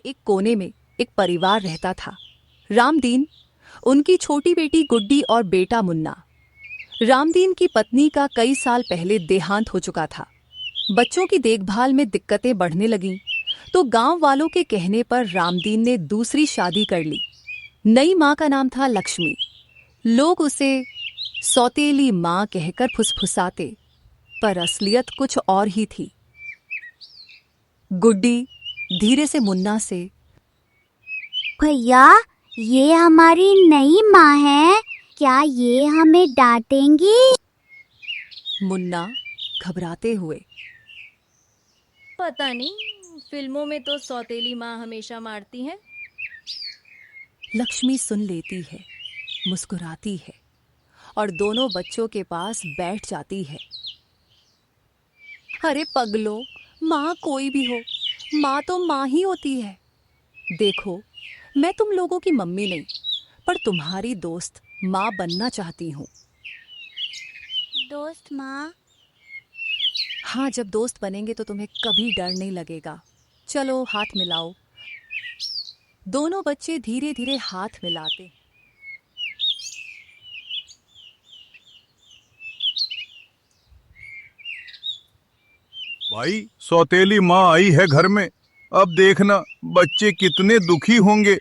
एक कोने में एक परिवार रहता था। रामदीन, उनकी छोटी बेटी गुड्डी और बेटा मुन्ना। रामदीन की पत्नी का कई साल पहले देहांत हो चुका था। बच्चों की देखभाल में दिक्कतें बढ़ने लगीं, तो गांव वालों के कहने पर रामदीन ने दूसरी शादी कर ली। नई माँ का नाम था लक्ष्मी। लोग उसे सौतेली माँ कहकर फुसफुसाते, पर असलियत कुछ और ही थी। गुड्डी धीरे से मुन्ना से, भैया, ये हमारी नई माँ है, क्या ये हमें डांटेंगी? मुन्ना घबराते हुए, पता नहीं, फिल्मों में तो सौतेली माँ हमेशा मारती हैं। लक्ष्मी सुन लेती है, मुस्कुराती है और दोनों बच्चों के पास बैठ जाती है। अरे पगलो, माँ कोई भी हो, माँ तो माँ ही होती है। देखो, मैं तुम लोगों की मम्मी नहीं, पर तुम्हारी दोस्त माँ बनना चाहती हूँ। दोस्त माँ? हाँ, जब दोस्त बनेंगे तो तुम्हें कभी डर नहीं लगेगा। चलो हाथ मिलाओ। दोनों बच्चे धीरे धीरे हाथ मिलाते। भाई, सौतेली माँ आई है घर में। अब देखना बच्चे कितने दुखी होंगे।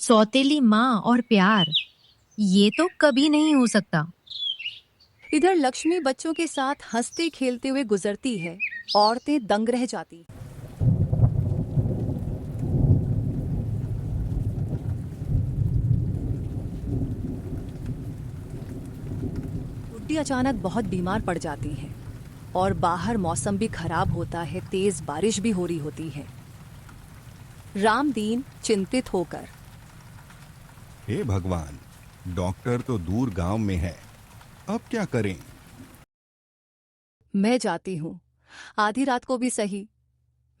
सौतेली माँ और प्यार, ये तो कभी नहीं हो सकता। इधर लक्ष्मी बच्चों के साथ हंसते खेलते हुए गुजरती है। औरतें दंग रह जाती। गुड्डी अचानक बहुत बीमार पड़ जाती है और बाहर मौसम भी खराब होता है, तेज बारिश भी हो रही होती है। रामदीन चिंतित होकर, हे भगवान, डॉक्टर तो दूर गांव में है, अब क्या करें? मैं जाती हूँ, आधी रात को भी सही,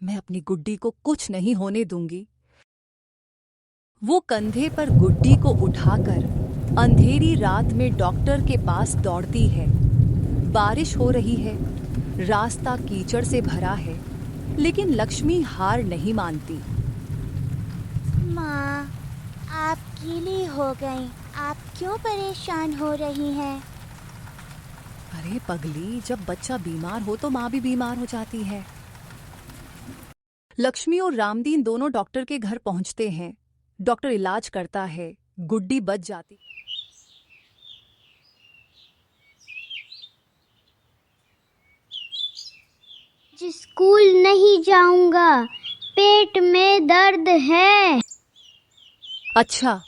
मैं अपनी गुड्डी को कुछ नहीं होने दूंगी। वो कंधे पर गुड्डी को उठाकर अंधेरी रात में डॉक्टर के पास दौड़ती है। बारिश हो रही है, रास्ता कीचड़ से भरा है, लेकिन लक्ष्मी हार नहीं मानती। माँ, आप गीली हो गई, आप क्यों परेशान हो रही हैं? अरे पगली, जब बच्चा बीमार हो तो माँ भी बीमार हो जाती है। लक्ष्मी और रामदीन दोनों डॉक्टर के घर पहुंचते हैं। डॉक्टर इलाज करता है, गुड्डी बच जाती। स्कूल नहीं जाऊंगा, पेट में दर्द है। अच्छा,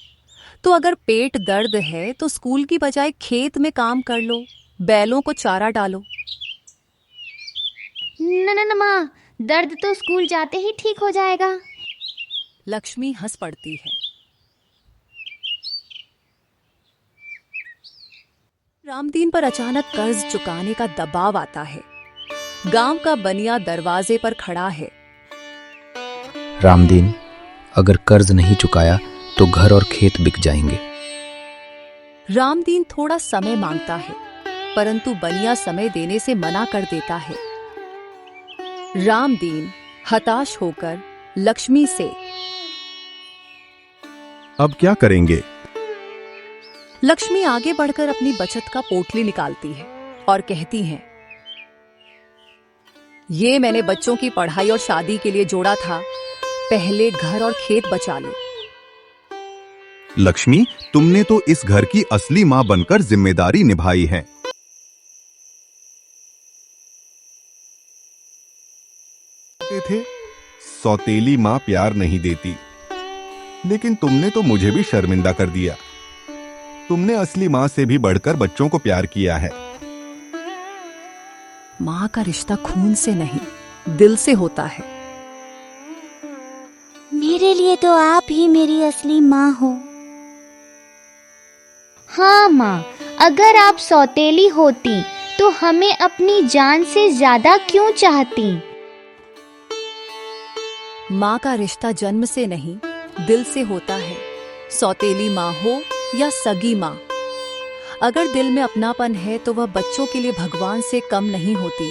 तो अगर पेट दर्द है तो स्कूल की बजाय खेत में काम कर लो, बैलों को चारा डालो। न माँ, दर्द तो स्कूल जाते ही ठीक हो जाएगा। लक्ष्मी हंस पड़ती है। रामदीन पर अचानक कर्ज चुकाने का दबाव आता है। गांव का बनिया दरवाजे पर खड़ा है। रामदीन, अगर कर्ज नहीं चुकाया तो घर और खेत बिक जाएंगे। रामदीन थोड़ा समय मांगता है, परंतु बनिया समय देने से मना कर देता है। रामदीन हताश होकर लक्ष्मी से, अब क्या करेंगे? लक्ष्मी आगे बढ़कर अपनी बचत का पोटली निकालती है और कहती है, ये मैंने बच्चों की पढ़ाई और शादी के लिए जोड़ा था, पहले घर और खेत बचा लो। लक्ष्मी, तुमने तो इस घर की असली माँ बनकर जिम्मेदारी निभाई है। थे सौतेली माँ प्यार नहीं देती, लेकिन तुमने तो मुझे भी शर्मिंदा कर दिया। तुमने असली माँ से भी बढ़कर बच्चों को प्यार किया है। माँ का रिश्ता खून से नहीं, दिल से होता है। मेरे लिए तो आप ही मेरी असली माँ हो। हाँ माँ, अगर आप सौतेली होती तो हमें अपनी जान से ज्यादा क्यों चाहती? माँ का रिश्ता जन्म से नहीं, दिल से होता है। सौतेली माँ हो या सगी माँ, अगर दिल में अपनापन है तो वह बच्चों के लिए भगवान से कम नहीं होती।